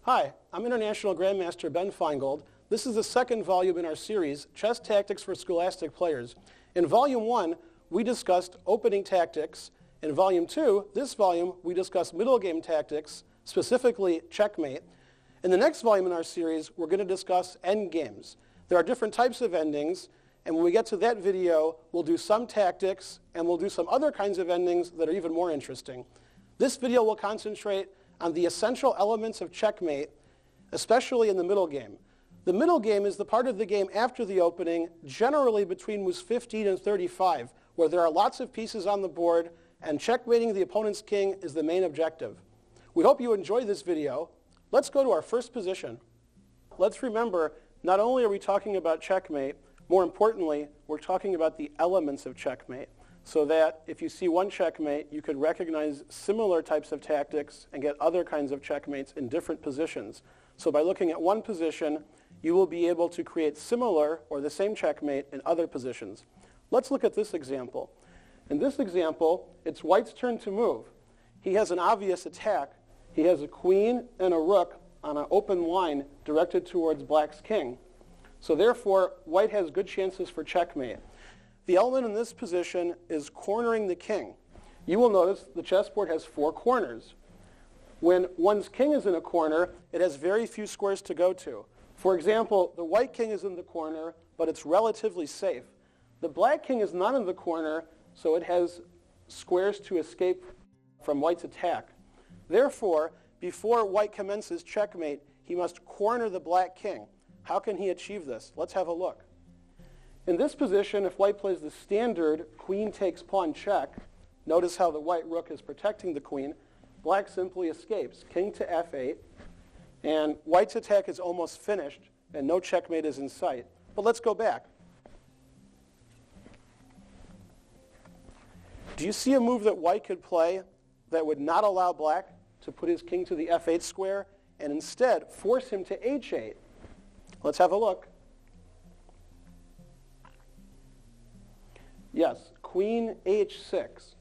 Hi, I'm International Grandmaster Ben Feingold. This is the second volume in our series, Chess Tactics for Scholastic Players. In Volume 1, we discussed opening tactics. In Volume 2, this volume, we discussed middle game tactics, specifically checkmate. In the next volume in our series, we're going to discuss endgames. There are different types of endings, and when we get to that video, we'll do some tactics, and we'll do some other kinds of endings that are even more interesting. This video will concentrate on the essential elements of checkmate, especially in the middle game. The middle game is the part of the game after the opening, generally between moves 15 and 35, where there are lots of pieces on the board, and checkmating the opponent's king is the main objective. We hope you enjoy this video. Let's go to our first position. Let's remember, not only are we talking about checkmate, more importantly, we're talking about the elements of checkmate, so that if you see one checkmate, you could recognize similar types of tactics and get other kinds of checkmates in different positions. So by looking at one position, you will be able to create similar or the same checkmate in other positions. Let's look at this example. In this example, it's White's turn to move. He has an obvious attack. He has a queen and a rook on an open line directed towards Black's king. So therefore, White has good chances for checkmate. The element in this position is cornering the king. You will notice the chessboard has 4 corners. When one's king is in a corner, it has very few squares to go to. For example, the white king is in the corner, but it's relatively safe. The black king is not in the corner, so it has squares to escape from White's attack. Therefore, before White commences checkmate, he must corner the black king. How can he achieve this? Let's have a look. In this position, if White plays the standard queen takes pawn check, notice how the white rook is protecting the queen. Black simply escapes, king to f8, and White's attack is almost finished, and no checkmate is in sight. But let's go back. Do you see a move that White could play that would not allow Black to put his king to the f8 square and instead force him to h8? Let's have a look. Yes, queen h6.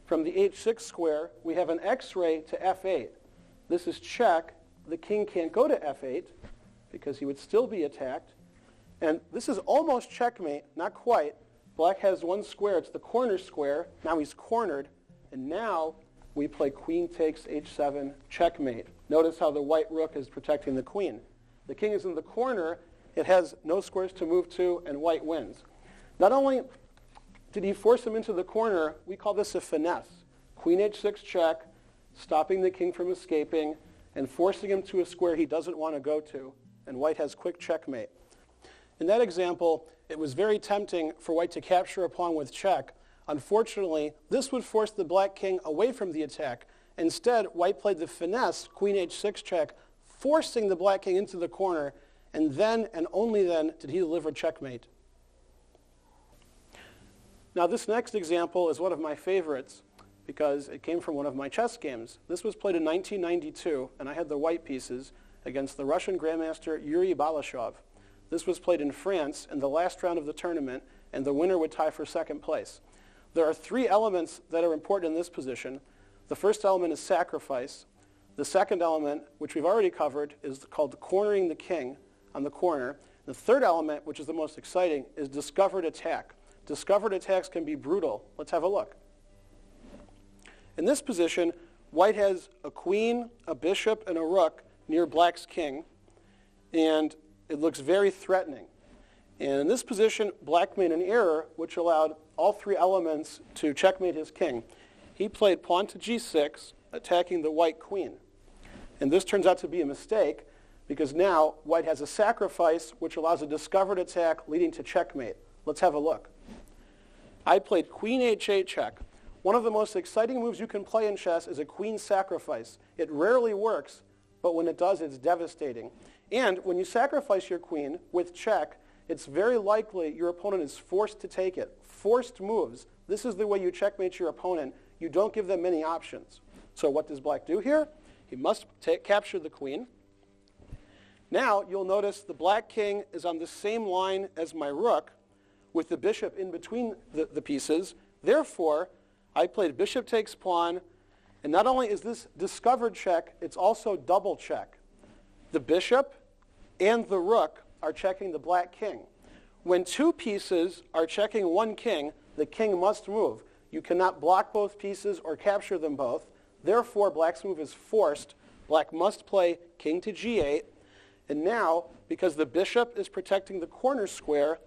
From the h6 square, we have an x-ray to f8. This is check. The king can't go to f8 because he would still be attacked. And this is almost checkmate, not quite. Black has one square. It's the corner square. Now he's cornered. And now we play queen takes h7, checkmate. Notice how the white rook is protecting the queen. The king is in the corner. It has no squares to move to, and White wins. Not only did he force him into the corner, we call this a finesse. Queen h6 check, stopping the king from escaping, and forcing him to a square he doesn't want to go to, and White has quick checkmate. In that example, it was very tempting for White to capture a pawn with check. Unfortunately, this would force the black king away from the attack. Instead, White played the finesse, queen h6 check, forcing the black king into the corner, and then and only then did he deliver checkmate. Now this next example is one of my favorites because it came from one of my chess games. This was played in 1992, and I had the white pieces against the Russian Grandmaster Yuri Balashov. This was played in France in the last round of the tournament, and the winner would tie for second place. There are 3 elements that are important in this position. The first element is sacrifice. The second element, which we've already covered, is called cornering the king on the corner. The third element, which is the most exciting, is discovered attack. Discovered attacks can be brutal. Let's have a look. In this position, White has a queen, a bishop, and a rook near Black's king, and it looks very threatening. And in this position, Black made an error which allowed all 3 elements to checkmate his king. He played pawn to g6, attacking the white queen. And this turns out to be a mistake because now White has a sacrifice which allows a discovered attack leading to checkmate. Let's have a look. I played queen h8 check. One of the most exciting moves you can play in chess is a queen sacrifice. It rarely works, but when it does, it's devastating. And when you sacrifice your queen with check, it's very likely your opponent is forced to take it. Forced moves. This is the way you checkmate your opponent. You don't give them many options. So what does Black do here? He must capture the queen. Now you'll notice the black king is on the same line as my rook, with the bishop in between the pieces. Therefore, I played bishop takes pawn, and not only is this discovered check, it's also double check. The bishop and the rook are checking the black king. When two pieces are checking one king, the king must move. You cannot block both pieces or capture them both. Therefore, black's move is forced. Black must play king to g8. And now, because the bishop is protecting the corner square,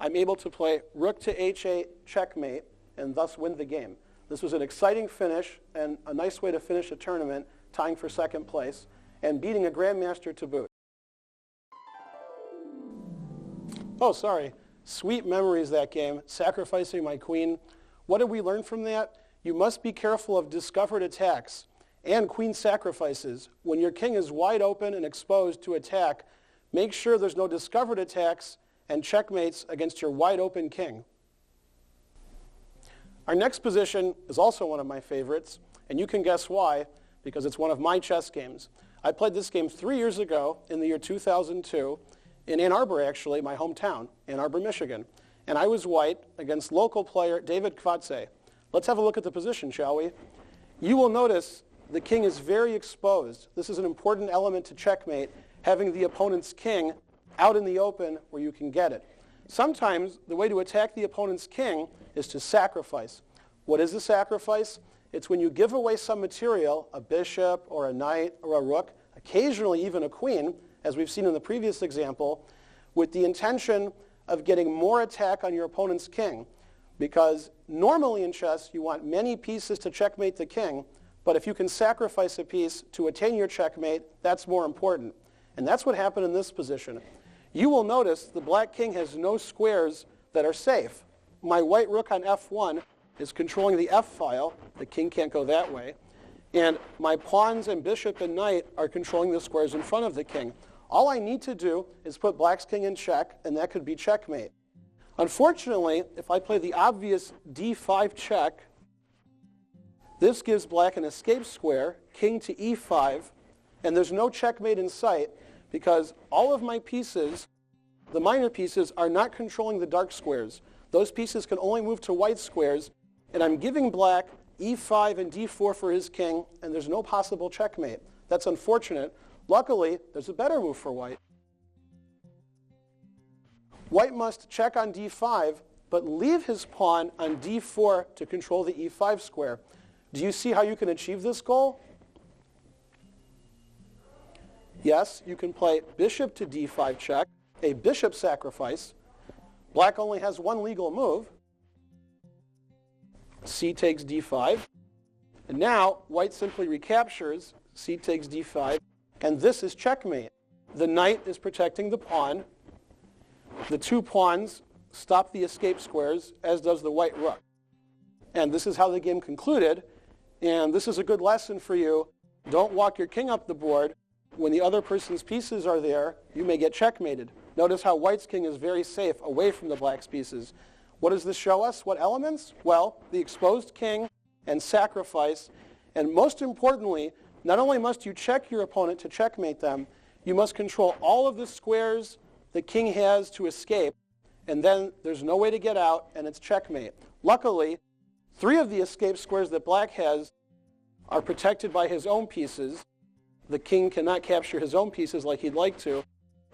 I'm able to play rook to h8, checkmate, and thus win the game. This was an exciting finish and a nice way to finish a tournament, tying for second place, and beating a grandmaster to boot. Oh, sorry. Sweet memories, that game. Sacrificing my queen. What did we learn from that? You must be careful of discovered attacks and queen sacrifices. When your king is wide open and exposed to attack, make sure there's no discovered attacks and checkmates against your wide open king. Our next position is also one of my favorites, and you can guess why, because it's one of my chess games. I played this game 3 years ago in the year 2002 in Ann Arbor, actually, my hometown, Ann Arbor, Michigan. And I was white against local player David Kvadze. Let's have a look at the position, shall we? You will notice the king is very exposed. This is an important element to checkmate, having the opponent's king out in the open where you can get it. Sometimes the way to attack the opponent's king is to sacrifice. What is a sacrifice? It's when you give away some material, a bishop or a knight or a rook, occasionally even a queen, as we've seen in the previous example, with the intention of getting more attack on your opponent's king. Because normally in chess, you want many pieces to checkmate the king, but if you can sacrifice a piece to attain your checkmate, that's more important. And that's what happened in this position. You will notice the black king has no squares that are safe. My white rook on f1 is controlling the f file. The king can't go that way. And my pawns and bishop and knight are controlling the squares in front of the king. All I need to do is put black's king in check, and that could be checkmate. Unfortunately, if I play the obvious d5 check, this gives black an escape square, king to e5, and there's no checkmate in sight because all of my pieces, the minor pieces, are not controlling the dark squares. Those pieces can only move to white squares, and I'm giving black e5 and d4 for his king, and there's no possible checkmate. That's unfortunate. Luckily, there's a better move for white. White must check on d5, but leave his pawn on d4 to control the e5 square. Do you see how you can achieve this goal? Yes, you can play bishop to d5 check, a bishop sacrifice. Black only has one legal move. C takes d5. And now, white simply recaptures. C takes d5. And this is checkmate. The knight is protecting the pawn. The two pawns stop the escape squares, as does the white rook. And this is how the game concluded. And this is a good lesson for you. Don't walk your king up the board. When the other person's pieces are there, you may get checkmated. Notice how white's king is very safe away from the black's pieces. What does this show us? What elements? Well, the exposed king and sacrifice. And most importantly, not only must you check your opponent to checkmate them, you must control all of the squares the king has to escape, and then there's no way to get out, and it's checkmate. Luckily, 3 of the escape squares that black has are protected by his own pieces. The king cannot capture his own pieces like he'd like to,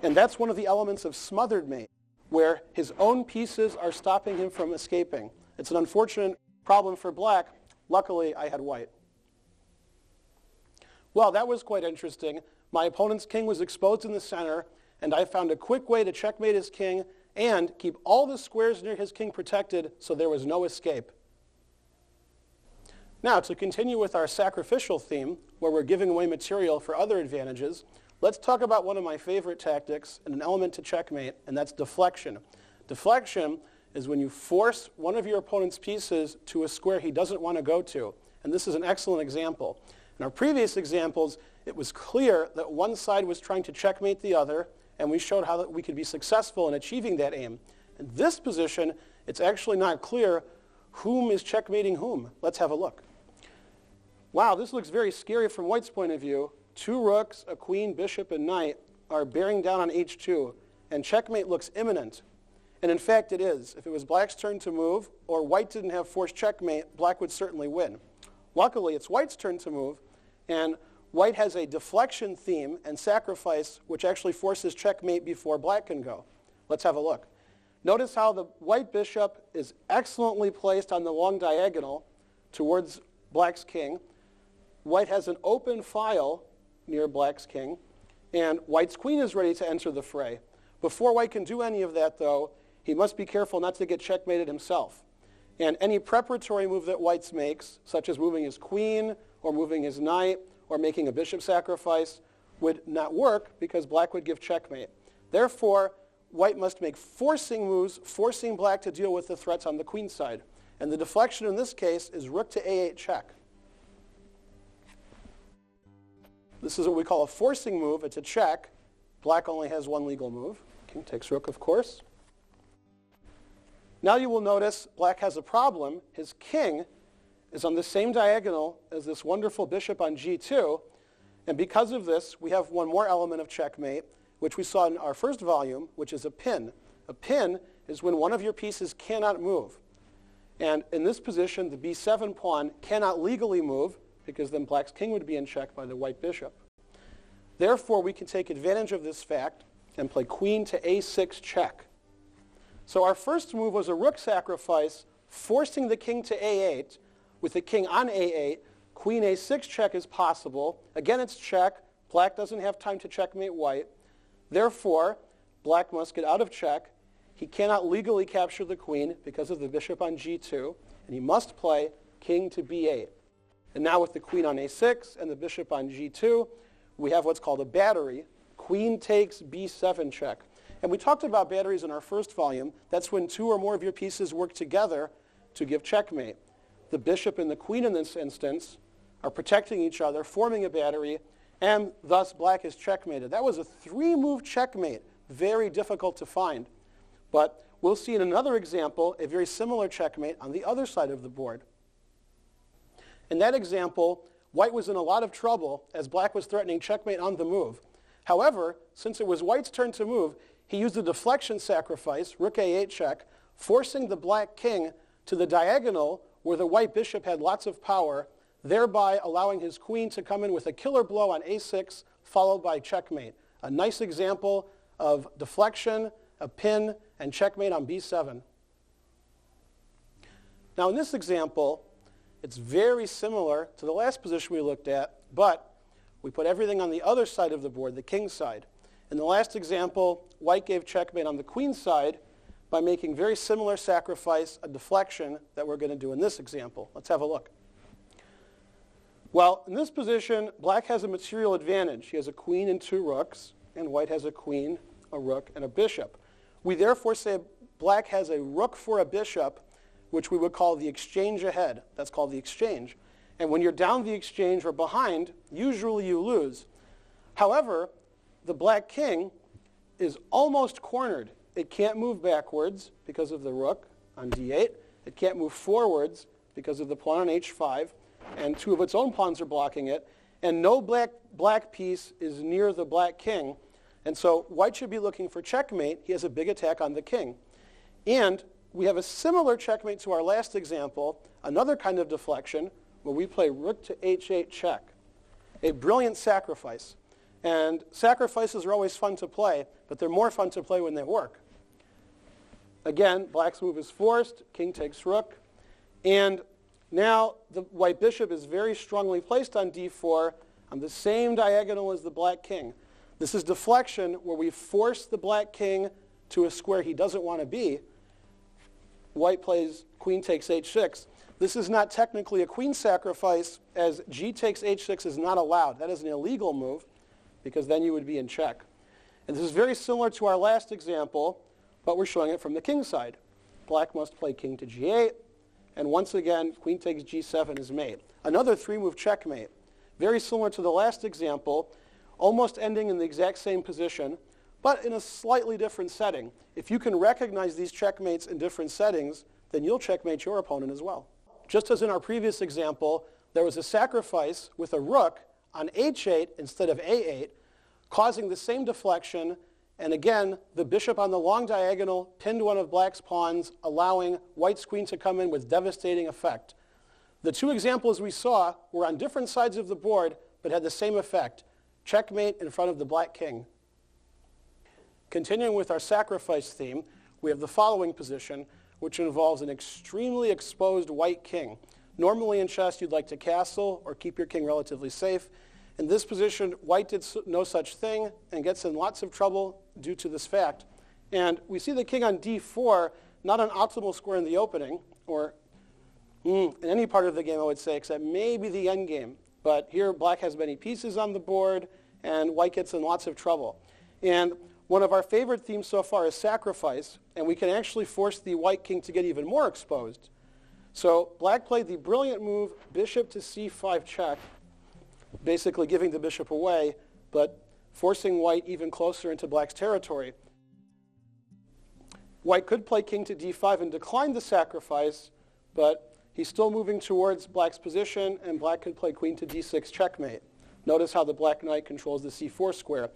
and that's one of the elements of smothered mate, where his own pieces are stopping him from escaping. It's an unfortunate problem for black. Luckily, I had white. Well, that was quite interesting. My opponent's king was exposed in the center, and I found a quick way to checkmate his king and keep all the squares near his king protected so there was no escape. Now, to continue with our sacrificial theme, where we're giving away material for other advantages, let's talk about one of my favorite tactics and an element to checkmate, and that's deflection. Deflection is when you force one of your opponent's pieces to a square he doesn't want to go to, and this is an excellent example. In our previous examples, it was clear that one side was trying to checkmate the other, and we showed how that we could be successful in achieving that aim. In this position, it's actually not clear whom is checkmating whom. Let's have a look. Wow, this looks very scary from white's point of view. 2 rooks, a queen, bishop, and knight are bearing down on h2, and checkmate looks imminent. And in fact, it is. If it was black's turn to move, or white didn't have forced checkmate, black would certainly win. Luckily, it's white's turn to move, and white has a deflection theme and sacrifice, which actually forces checkmate before black can go. Let's have a look. Notice how the white bishop is excellently placed on the long diagonal towards black's king. White has an open file near black's king, and white's queen is ready to enter the fray. Before white can do any of that, though, he must be careful not to get checkmated himself. And any preparatory move that white makes, such as moving his queen or moving his knight or making a bishop sacrifice, would not work because black would give checkmate. Therefore, white must make forcing moves, forcing black to deal with the threats on the queen side. And the deflection in this case is rook to a8 check. This is what we call a forcing move. It's a check. Black only has one legal move. King takes rook, of course. Now you will notice black has a problem. His king is on the same diagonal as this wonderful bishop on g2. And because of this, we have one more element of checkmate, which we saw in our first volume, which is a pin. A pin is when one of your pieces cannot move. And in this position, the b7 pawn cannot legally move, because then black's king would be in check by the white bishop. Therefore, we can take advantage of this fact and play queen to a6 check. So our first move was a rook sacrifice, forcing the king to a8. With the king on a8, queen a6 check is possible. Again, it's check. Black doesn't have time to checkmate white. Therefore, black must get out of check. He cannot legally capture the queen because of the bishop on g2, and he must play king to b8. And now with the queen on a6 and the bishop on g2, we have what's called a battery. Queen takes b7 check. And we talked about batteries in our first volume. That's when two or more of your pieces work together to give checkmate. The bishop and the queen in this instance are protecting each other, forming a battery, and thus black is checkmated. That was a three-move checkmate, very difficult to find. But we'll see in another example a very similar checkmate on the other side of the board. In that example, white was in a lot of trouble as black was threatening checkmate on the move. However, since it was white's turn to move, he used a deflection sacrifice, rook a8 check, forcing the black king to the diagonal where the white bishop had lots of power, thereby allowing his queen to come in with a killer blow on a6, followed by checkmate. A nice example of deflection, a pin, and checkmate on b7. Now in this example, it's very similar to the last position we looked at, but we put everything on the other side of the board, the king side. In the last example, white gave checkmate on the queen side by making very similar sacrifice, a deflection that we're going to do in this example. Let's have a look. Well, in this position, black has a material advantage. He has a queen and two rooks, and white has a queen, a rook, and a bishop. We therefore say black has a rook for a bishop, which we would call the exchange ahead. That's called the exchange. And when you're down the exchange or behind, usually you lose. However, the black king is almost cornered. It can't move backwards because of the rook on d8. It can't move forwards because of the pawn on h5. And two of its own pawns are blocking it. And no black piece is near the black king. And so white should be looking for checkmate. He has a big attack on the king. And we have a similar checkmate to our last example, another kind of deflection, where we play rook to h8 check. A brilliant sacrifice. And sacrifices are always fun to play, but they're more fun to play when they work. Again, black's move is forced, king takes rook, and now the white bishop is very strongly placed on d4 on the same diagonal as the black king. This is deflection, where we force the black king to a square he doesn't want to be. White plays queen takes h6. This is not technically a queen sacrifice, as g takes h6 is not allowed. That is an illegal move, because then you would be in check. And this is very similar to our last example, but we're showing it from the king side. Black must play king to g8, and once again, queen takes g7 is made. Another three-move checkmate. Very similar to the last example, almost ending in the exact same position, but in a slightly different setting. If you can recognize these checkmates in different settings, then you'll checkmate your opponent as well. Just as in our previous example, there was a sacrifice with a rook on h8 instead of a8, causing the same deflection, and again, the bishop on the long diagonal pinned one of black's pawns, allowing white's queen to come in with devastating effect. The two examples we saw were on different sides of the board, but had the same effect. Checkmate in front of the black king. Continuing with our sacrifice theme, we have the following position, which involves an extremely exposed white king. Normally in chess, you'd like to castle or keep your king relatively safe. In this position, white did no such thing and gets in lots of trouble due to this fact. And we see the king on d4, not an optimal square in the opening, or in any part of the game, I would say, except maybe the endgame. But here, black has many pieces on the board, and white gets in lots of trouble. And one of our favorite themes so far is sacrifice, and we can actually force the white king to get even more exposed. So black played the brilliant move, bishop to c5 check, basically giving the bishop away, but forcing white even closer into black's territory. White could play king to d5 and decline the sacrifice, but he's still moving towards black's position, and black could play queen to d6 checkmate. Notice how the black knight controls the c4 square.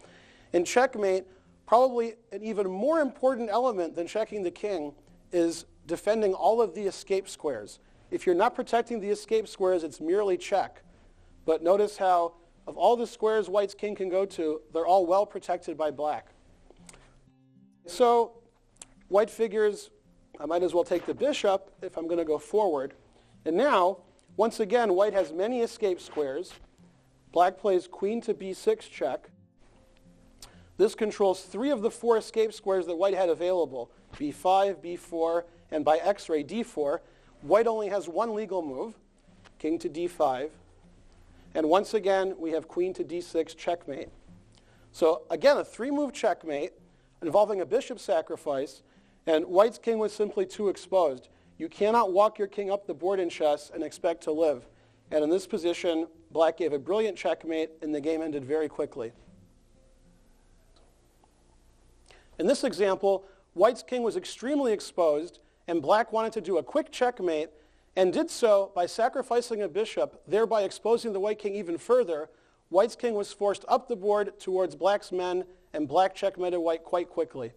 In checkmate, probably an even more important element than checking the king is defending all of the escape squares. If you're not protecting the escape squares, it's merely check. But notice how, of all the squares white's king can go to, they're all well protected by black. So white figures, I might as well take the bishop if I'm going to go forward. And now, once again, white has many escape squares. Black plays queen to b6 check. This controls 3 of the 4 escape squares that white had available, b5, b4, and by x-ray d4. White only has one legal move, king to d5. And once again, we have queen to d6 checkmate. So again, a 3-move checkmate involving a bishop sacrifice, and white's king was simply too exposed. You cannot walk your king up the board in chess and expect to live. And in this position, black gave a brilliant checkmate, and the game ended very quickly. In this example, white's king was extremely exposed, and black wanted to do a quick checkmate, and did so by sacrificing a bishop, thereby exposing the white king even further. White's king was forced up the board towards black's men, and black checkmated white quite quickly.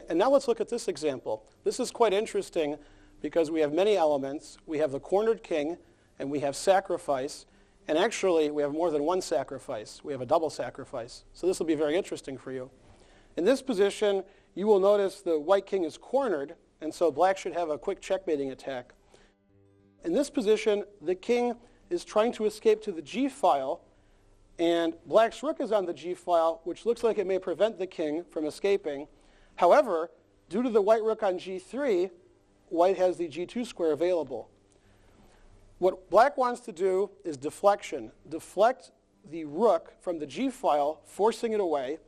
And now let's look at this example. This is quite interesting because we have many elements. We have the cornered king, and we have sacrifice, and actually we have more than one sacrifice. We have a double sacrifice. So this will be very interesting for you. In this position, you will notice the white king is cornered, and so black should have a quick checkmating attack. In this position, the king is trying to escape to the g-file, and black's rook is on the g-file, which looks like it may prevent the king from escaping. However, due to the white rook on g3, white has the g2 square available. What black wants to do is deflection. Deflect the rook from the g-file, forcing it away,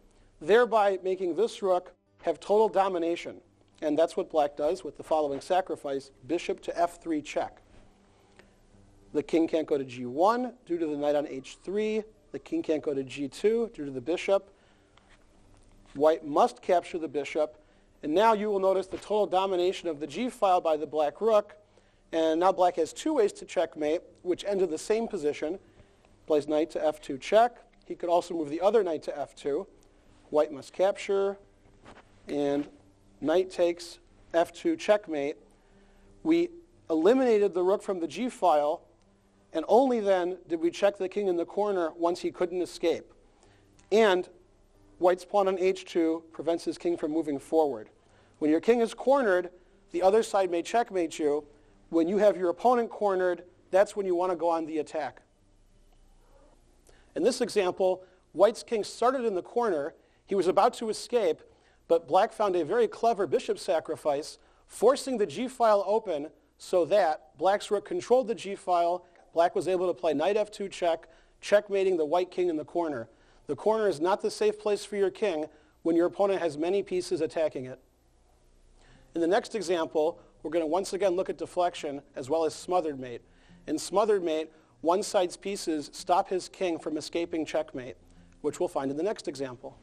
thereby making this rook have total domination. And that's what black does with the following sacrifice, bishop to f3 check. The king can't go to g1 due to the knight on h3. The king can't go to g2 due to the bishop. White must capture the bishop. And now you will notice the total domination of the g-file by the black rook. And now black has 2 ways to checkmate, which end in the same position. Plays knight to f2 check. He could also move the other knight to f2. White must capture. And knight takes f2 checkmate. We eliminated the rook from the g-file, and only then did we check the king in the corner once he couldn't escape. And white's pawn on h2 prevents his king from moving forward. When your king is cornered, the other side may checkmate you. When you have your opponent cornered, that's when you want to go on the attack. In this example, white's king started in the corner. He was about to escape, but black found a very clever bishop sacrifice, forcing the g-file open so that black's rook controlled the g-file. Black was able to play knight f2 check, checkmating the white king in the corner. The corner is not the safe place for your king when your opponent has many pieces attacking it. In the next example, we're going to once again look at deflection as well as smothered mate. In smothered mate, one side's pieces stop his king from escaping checkmate, which we'll find in the next example.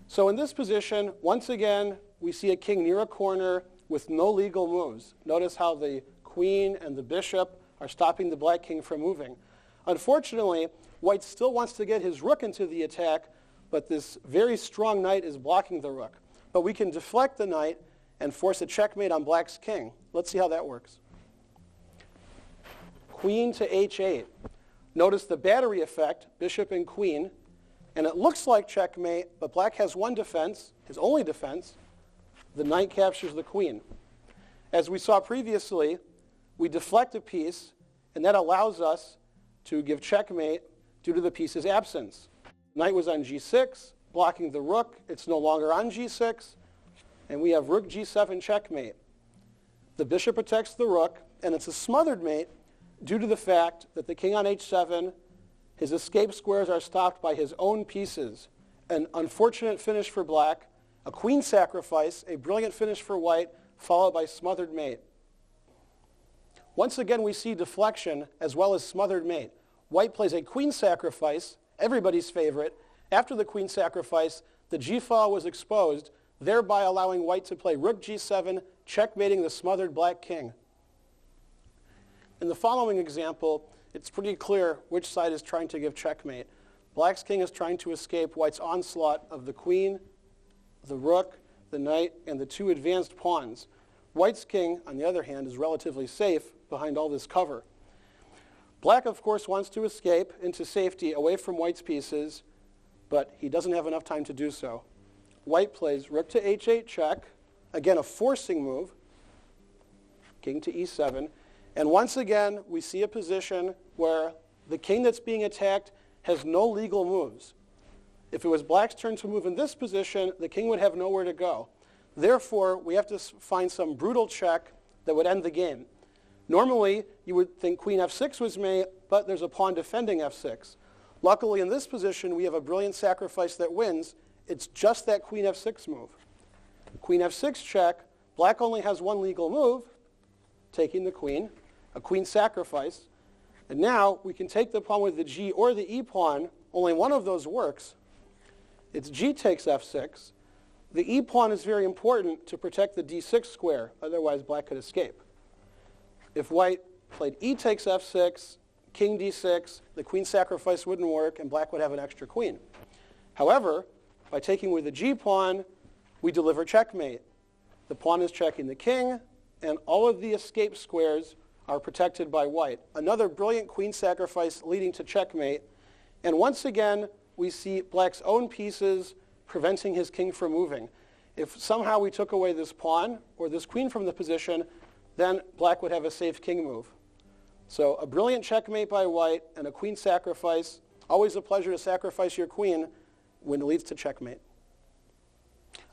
So in this position, once again, we see a king near a corner with no legal moves. Notice how the queen and the bishop are stopping the black king from moving. Unfortunately, white still wants to get his rook into the attack, but this very strong knight is blocking the rook. But we can deflect the knight and force a checkmate on black's king. Let's see how that works. Queen to h8. Notice the battery effect, bishop and queen, and it looks like checkmate, but black has one defense, his only defense. The knight captures the queen. As we saw previously, we deflect a piece, and that allows us to give checkmate due to the piece's absence. Knight was on g6, blocking the rook. It's no longer on g6, and we have rook g7 checkmate. The bishop protects the rook, and it's a smothered mate due to the fact that the king on h7, his escape squares are stopped by his own pieces. An unfortunate finish for black, a queen sacrifice, a brilliant finish for white, followed by smothered mate. Once again, we see deflection as well as smothered mate. White plays a queen sacrifice, everybody's favorite. After the queen sacrifice, the g-file was exposed, thereby allowing white to play rook g7, checkmating the smothered black king. In the following example, it's pretty clear which side is trying to give checkmate. Black's king is trying to escape white's onslaught of the queen, the rook, the knight, and the two advanced pawns. White's king, on the other hand, is relatively safe behind all this cover. Black, of course, wants to escape into safety away from white's pieces, but he doesn't have enough time to do so. White plays rook to h8 check, again a forcing move, king to e7, and once again we see a position where the king that's being attacked has no legal moves. If it was black's turn to move in this position, the king would have nowhere to go. Therefore, we have to find some brutal check that would end the game. Normally, you would think queen f6 was made, but there's a pawn defending f6. Luckily, in this position, we have a brilliant sacrifice that wins. It's just that queen f6 move. Queen f6 check. Black only has one legal move, taking the queen, a queen sacrifice. And now we can take the pawn with the g or the e pawn. Only one of those works. It's g takes f6. The e pawn is very important to protect the d6 square. Otherwise, black could escape. If white played e takes f6, king d6, the queen sacrifice wouldn't work, and black would have an extra queen. However, by taking with the g pawn, we deliver checkmate. The pawn is checking the king, and all of the escape squares are protected by white. Another brilliant queen sacrifice leading to checkmate. And once again, we see black's own pieces preventing his king from moving. If somehow we took away this pawn or this queen from the position, then black would have a safe king move. So a brilliant checkmate by white and a queen sacrifice. Always a pleasure to sacrifice your queen when it leads to checkmate.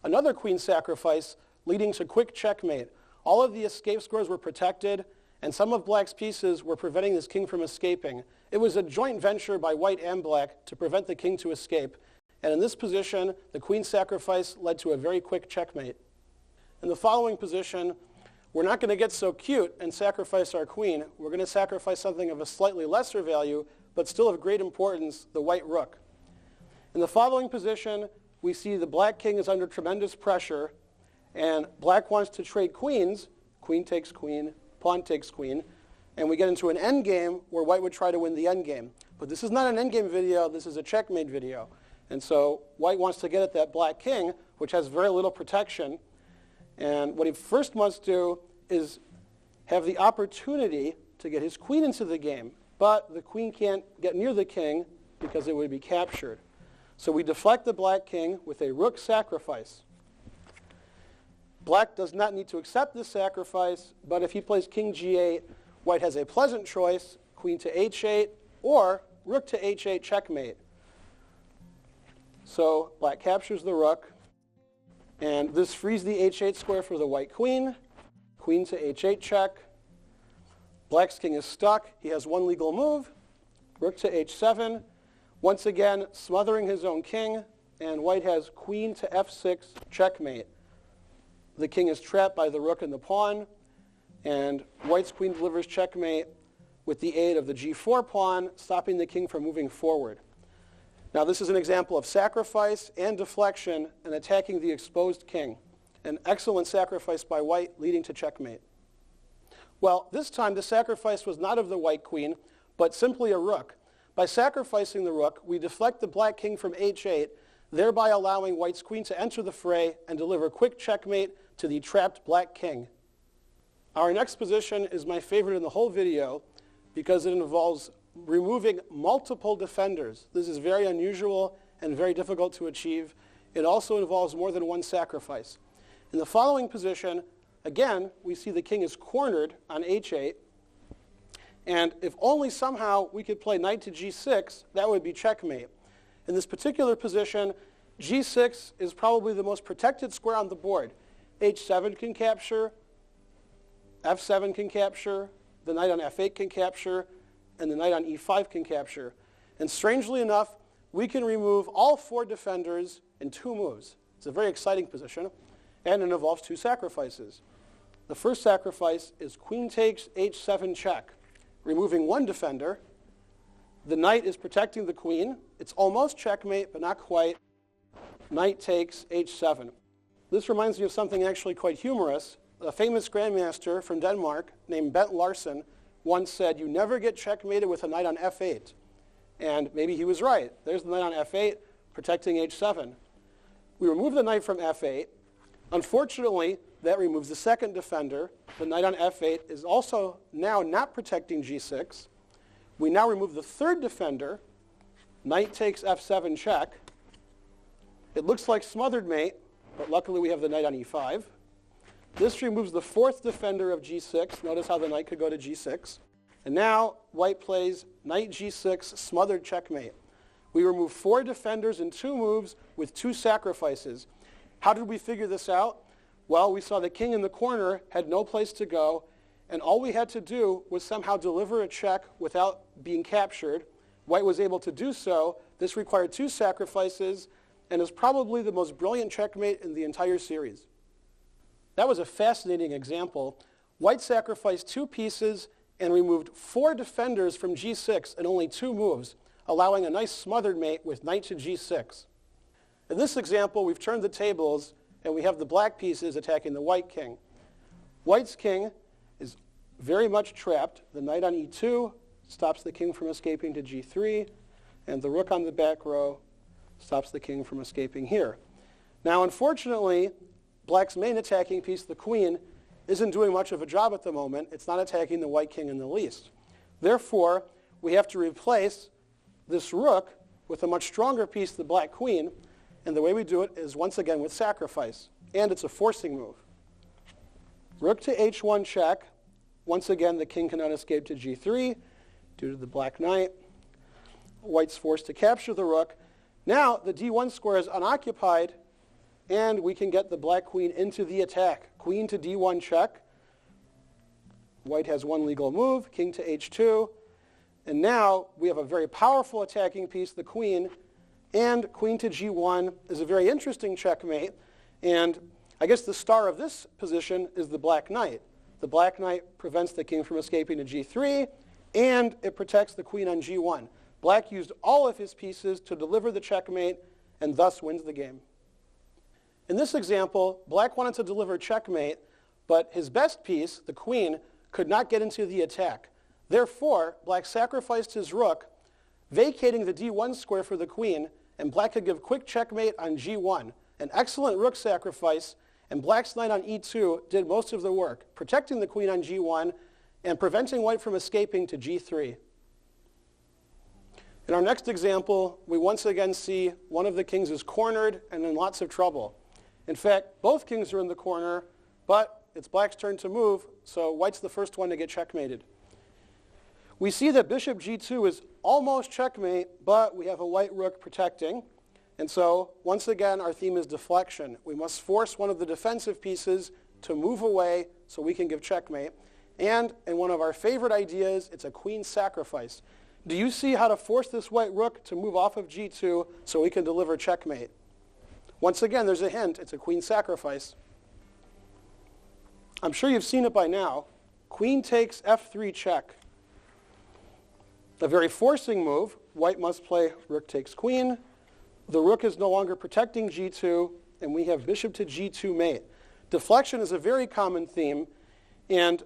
Another queen sacrifice leading to quick checkmate. All of the escape squares were protected, and some of black's pieces were preventing this king from escaping. It was a joint venture by white and black to prevent the king to escape. And in this position, the queen sacrifice led to a very quick checkmate. In the following position, we're not going to get so cute and sacrifice our queen. We're going to sacrifice something of a slightly lesser value, but still of great importance, the white rook. In the following position, we see the black king is under tremendous pressure, and black wants to trade queens. Queen takes queen, pawn takes queen, and we get into an endgame where white would try to win the endgame. But this is not an endgame video, this is a checkmate video. And so white wants to get at that black king, which has very little protection. And what he first must do is have the opportunity to get his queen into the game. But the queen can't get near the king because it would be captured. So we deflect the black king with a rook sacrifice. Black does not need to accept this sacrifice, but if he plays king g8, white has a pleasant choice, queen to h8, or rook to h8 checkmate. So black captures the rook, and this frees the h8 square for the white queen, queen to h8 check. Black's king is stuck. He has one legal move, rook to h7. Once again, smothering his own king, and white has queen to f6 checkmate. The king is trapped by the rook and the pawn, and white's queen delivers checkmate with the aid of the g4 pawn, stopping the king from moving forward. Now this is an example of sacrifice and deflection and attacking the exposed king. An excellent sacrifice by white leading to checkmate. Well, this time the sacrifice was not of the white queen, but simply a rook. By sacrificing the rook, we deflect the black king from h8, thereby allowing white's queen to enter the fray and deliver quick checkmate to the trapped black king. Our next position is my favorite in the whole video because it involves removing multiple defenders. This is very unusual and very difficult to achieve. It also involves more than one sacrifice. In the following position, again, we see the king is cornered on h8. And if only somehow we could play knight to g6, that would be checkmate. In this particular position, g6 is probably the most protected square on the board. h7 can capture, f7 can capture, the knight on f8 can capture, and the knight on e5 can capture. And strangely enough, we can remove all 4 defenders in 2 moves. It's a very exciting position, and it involves 2 sacrifices. The first sacrifice is queen takes h7 check, removing 1 defender. The knight is protecting the queen. It's almost checkmate, but not quite. Knight takes h7. This reminds me of something actually quite humorous. A famous grandmaster from Denmark named Bent Larsen once said, "You never get checkmated with a knight on f8." And maybe he was right. There's the knight on f8 protecting h7. We remove the knight from f8. Unfortunately, that removes the second defender. The knight on f8 is also now not protecting g6. We now remove the third defender. Knight takes f7 check. It looks like smothered mate, but luckily we have the knight on e5. This removes the fourth defender of g6. Notice how the knight could go to g6. And now white plays knight g6, smothered checkmate. We remove 4 defenders in 2 moves with 2 sacrifices. How did we figure this out? Well, we saw the king in the corner had no place to go, and all we had to do was somehow deliver a check without being captured. White was able to do so. This required 2 sacrifices, and is probably the most brilliant checkmate in the entire series. That was a fascinating example. White sacrificed 2 pieces and removed 4 defenders from g6 in only 2 moves, allowing a nice smothered mate with knight to g6. In this example, we've turned the tables, and we have the black pieces attacking the white king. White's king is very much trapped. The knight on e2 stops the king from escaping to g3, and the rook on the back row stops the king from escaping here. Now, unfortunately, black's main attacking piece, the queen, isn't doing much of a job at the moment. It's not attacking the white king in the least. Therefore, we have to replace this rook with a much stronger piece, the black queen, and the way we do it is once again with sacrifice, and it's a forcing move. Rook to h1 check. Once again, the king cannot escape to g3 due to the black knight. White's forced to capture the rook. Now, the d1 square is unoccupied, and we can get the black queen into the attack. Queen to d1 check. White has 1 legal move, king to h2. And now we have a very powerful attacking piece, the queen, and queen to g1 is a very interesting checkmate. And I guess the star of this position is the black knight. The black knight prevents the king from escaping to g3, and it protects the queen on g1. Black used all of his pieces to deliver the checkmate, and thus wins the game. In this example, black wanted to deliver checkmate, but his best piece, the queen, could not get into the attack. Therefore, black sacrificed his rook, vacating the d1 square for the queen, and black could give quick checkmate on g1. An excellent rook sacrifice, and black's knight on e2 did most of the work, protecting the queen on g1 and preventing white from escaping to g3. In our next example, we once again see one of the kings is cornered and in lots of trouble. In fact, both kings are in the corner, but it's black's turn to move, so white's the first one to get checkmated. We see that bishop g2 is almost checkmate, but we have a white rook protecting. And so, once again, our theme is deflection. We must force one of the defensive pieces to move away so we can give checkmate. And in one of our favorite ideas, it's a queen sacrifice. Do you see how to force this white rook to move off of g2 so we can deliver checkmate? Once again, there's a hint. It's a queen sacrifice. I'm sure you've seen it by now. Queen takes f3 check. A very forcing move. White must play rook takes queen. The rook is no longer protecting g2, and we have bishop to g2 mate. Deflection is a very common theme, and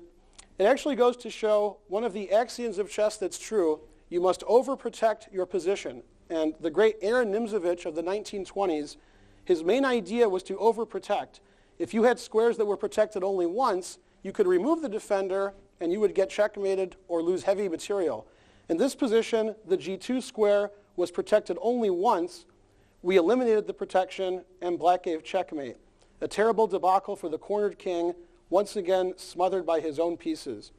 it actually goes to show one of the axioms of chess that's true. You must overprotect your position. And the great Aaron Nimzovich of the 1920s, his main idea was to overprotect. If you had squares that were protected only once, you could remove the defender, and you would get checkmated or lose heavy material. In this position, the g2 square was protected only once. We eliminated the protection, and black gave checkmate. A terrible debacle for the cornered king, once again smothered by his own pieces.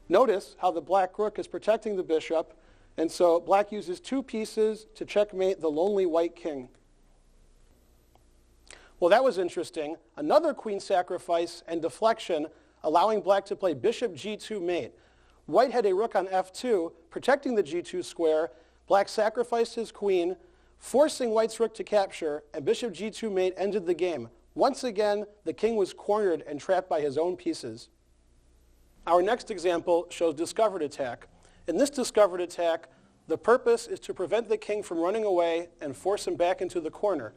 Notice how the black rook is protecting the bishop, and so black uses 2 pieces to checkmate the lonely white king. Well, that was interesting. Another queen sacrifice and deflection, allowing black to play bishop g2 mate. White had a rook on f2, protecting the g2 square. Black sacrificed his queen, forcing white's rook to capture, and bishop g2 mate ended the game. Once again, the king was cornered and trapped by his own pieces. Our next example shows discovered attack. In this discovered attack, the purpose is to prevent the king from running away and force him back into the corner.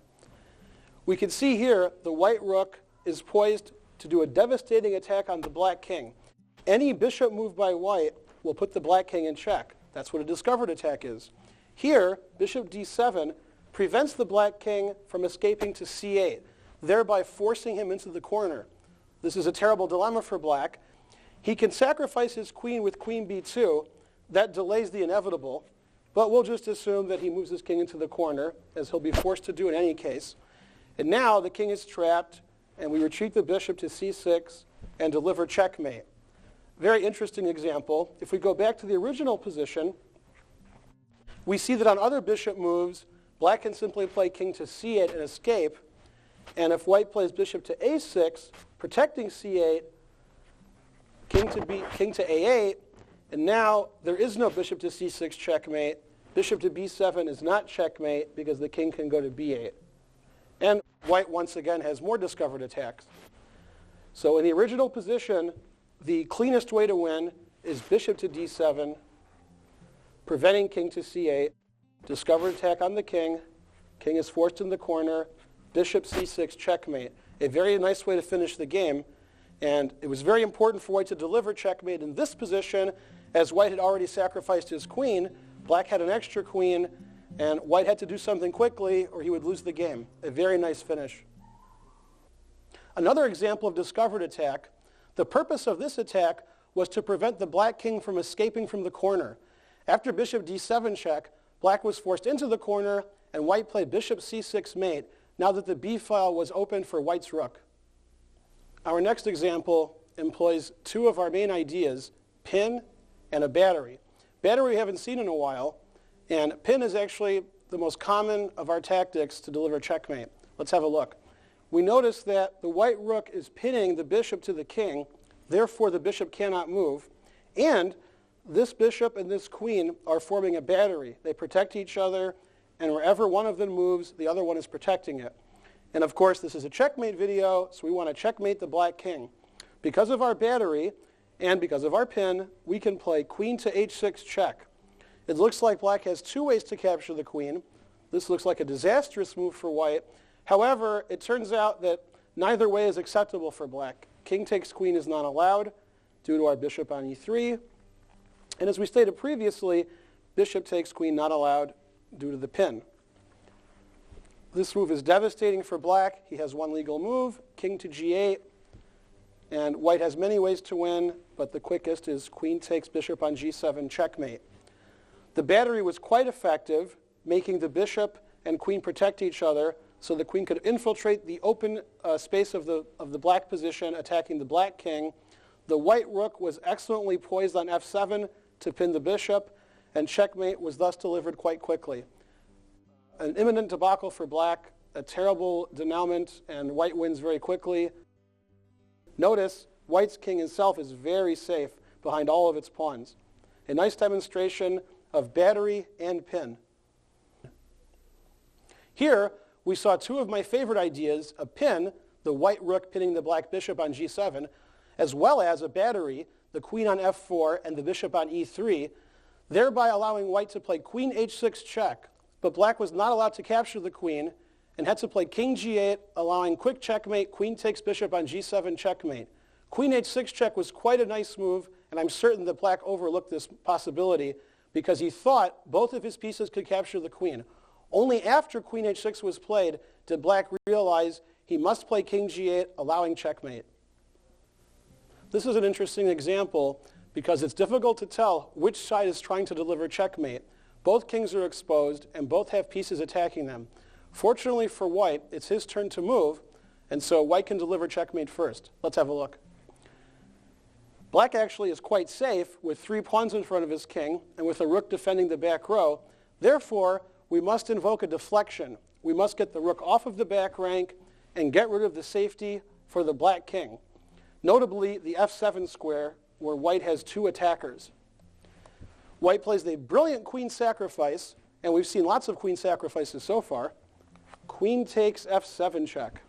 We can see here the white rook is poised to do a devastating attack on the black king. Any bishop move by white will put the black king in check. That's what a discovered attack is. Here, bishop d7 prevents the black king from escaping to c8, thereby forcing him into the corner. This is a terrible dilemma for black. He can sacrifice his queen with queen b2. That delays the inevitable, but we'll just assume that he moves his king into the corner, as he'll be forced to do in any case. And now the king is trapped, and we retreat the bishop to c6 and deliver checkmate. Very interesting example. If we go back to the original position, we see that on other bishop moves, black can simply play king to c8 and escape. And if white plays bishop to a6, protecting c8, king to a8, and now there is no bishop to c6 checkmate. Bishop to b7 is not checkmate because the king can go to b8. And white once again has more discovered attacks. So in the original position, the cleanest way to win is bishop to d7, preventing king to c8, discovered attack on the king is forced in the corner, bishop c6 checkmate. A very nice way to finish the game. And it was very important for white to deliver checkmate in this position, as white had already sacrificed his queen. Black had an extra queen, and white had to do something quickly or he would lose the game. A very nice finish. Another example of discovered attack. The purpose of this attack was to prevent the black king from escaping from the corner. After bishop d7 check, black was forced into the corner, and white played bishop c6 mate, now that the b file was open for white's rook. Our next example employs 2 of our main ideas, pin and a battery. Battery we haven't seen in a while, and pin is actually the most common of our tactics to deliver checkmate. Let's have a look. We notice that the white rook is pinning the bishop to the king, therefore the bishop cannot move, and this bishop and this queen are forming a battery. They protect each other, and wherever one of them moves, the other one is protecting it. And of course, this is a checkmate video, so we want to checkmate the black king. Because of our battery and because of our pin, we can play queen to h6 check. It looks like black has 2 ways to capture the queen. This looks like a disastrous move for white. However, it turns out that neither way is acceptable for black. King takes queen is not allowed due to our bishop on e3. And as we stated previously, bishop takes queen not allowed due to the pin. This move is devastating for black. He has one legal move, king to g8. And white has many ways to win, but the quickest is queen takes bishop on g7 checkmate. The battery was quite effective, making the bishop and queen protect each other, so the queen could infiltrate the open space of the black position, attacking the black king. The white rook was excellently poised on f7 to pin the bishop, and checkmate was thus delivered quite quickly. An imminent debacle for black, a terrible denouement, and white wins very quickly. Notice, white's king itself is very safe behind all of its pawns. A nice demonstration of battery and pin. Here, we saw 2 of my favorite ideas, a pin, the white rook pinning the black bishop on g7, as well as a battery, the queen on f4 and the bishop on e3, thereby allowing white to play queen h6 check. But black was not allowed to capture the queen and had to play king g8, allowing quick checkmate, queen takes bishop on g7 checkmate. Queen h6 check was quite a nice move, and I'm certain that black overlooked this possibility because he thought both of his pieces could capture the queen. Only after queen h6 was played did black realize he must play king g8, allowing checkmate. This is an interesting example because it's difficult to tell which side is trying to deliver checkmate. Both kings are exposed, and both have pieces attacking them. Fortunately for white, it's his turn to move, and so white can deliver checkmate first. Let's have a look. Black actually is quite safe with 3 pawns in front of his king and with a rook defending the back row. Therefore, we must invoke a deflection. We must get the rook off of the back rank and get rid of the safety for the black king. Notably, the f7 square, where white has 2 attackers. White plays a brilliant queen sacrifice, and we've seen lots of queen sacrifices so far. Queen takes f7 check.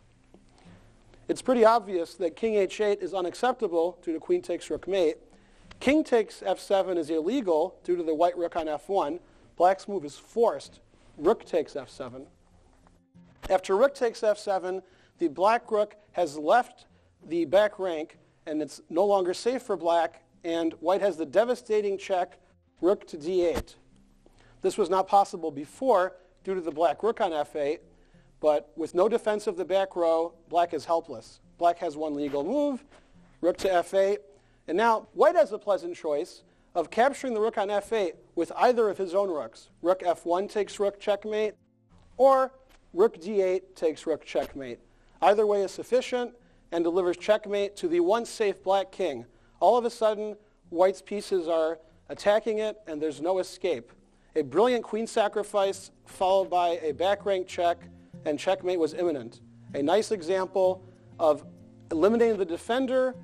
It's pretty obvious that king h8 is unacceptable due to queen takes rook mate. King takes f7 is illegal due to the white rook on f1. Black's move is forced. Rook takes f7. After rook takes f7, the black rook has left the back rank, and it's no longer safe for black, and white has the devastating check, rook to d8. This was not possible before due to the black rook on f8, but with no defense of the back row, black is helpless. Black has one legal move, rook to f8, and now white has a pleasant choice of capturing the rook on f8 with either of his own rooks. Rook f1 takes rook checkmate, or rook d8 takes rook checkmate. Either way is sufficient and delivers checkmate to the once safe black king. All of a sudden, white's pieces are attacking it, and there's no escape. A brilliant queen sacrifice followed by a back rank check, and checkmate was imminent. A nice example of eliminating the defender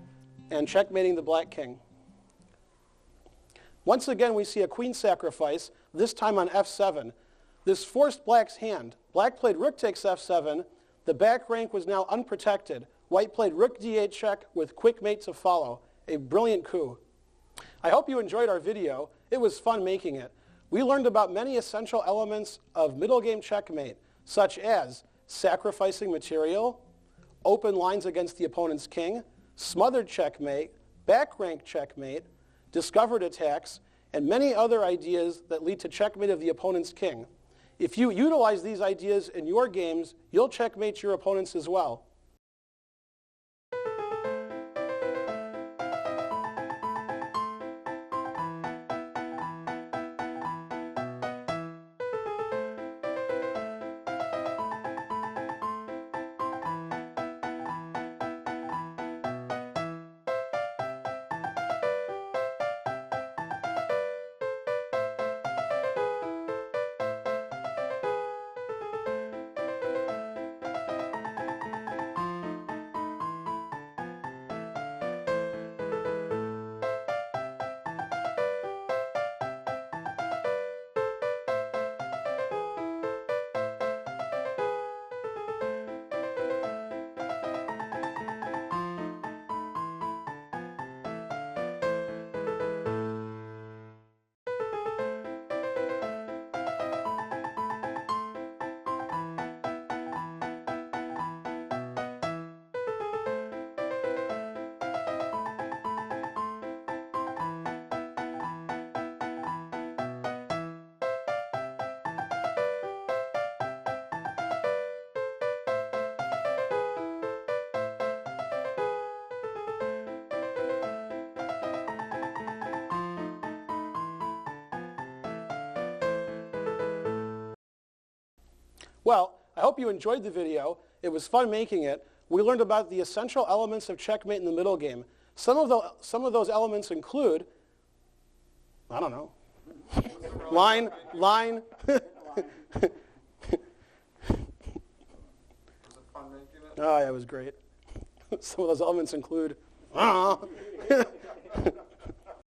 and checkmating the black king. Once again, we see a queen sacrifice, this time on f7. This forced black's hand. Black played rook takes f7. The back rank was now unprotected. White played rook d8 check with quick mate to follow. A brilliant coup. I hope you enjoyed our video. It was fun making it. We learned about many essential elements of middle game checkmate, such as sacrificing material, open lines against the opponent's king, smothered checkmate, back rank checkmate, discovered attacks, and many other ideas that lead to checkmate of the opponent's king. If you utilize these ideas in your games, you'll checkmate your opponents as well. Well, I hope you enjoyed the video. It was fun making it. We learned about the essential elements of checkmate in the middle game. Some of those elements include, I don't know, line. Was it fun making it? Oh, yeah, it was great. Some of those elements include,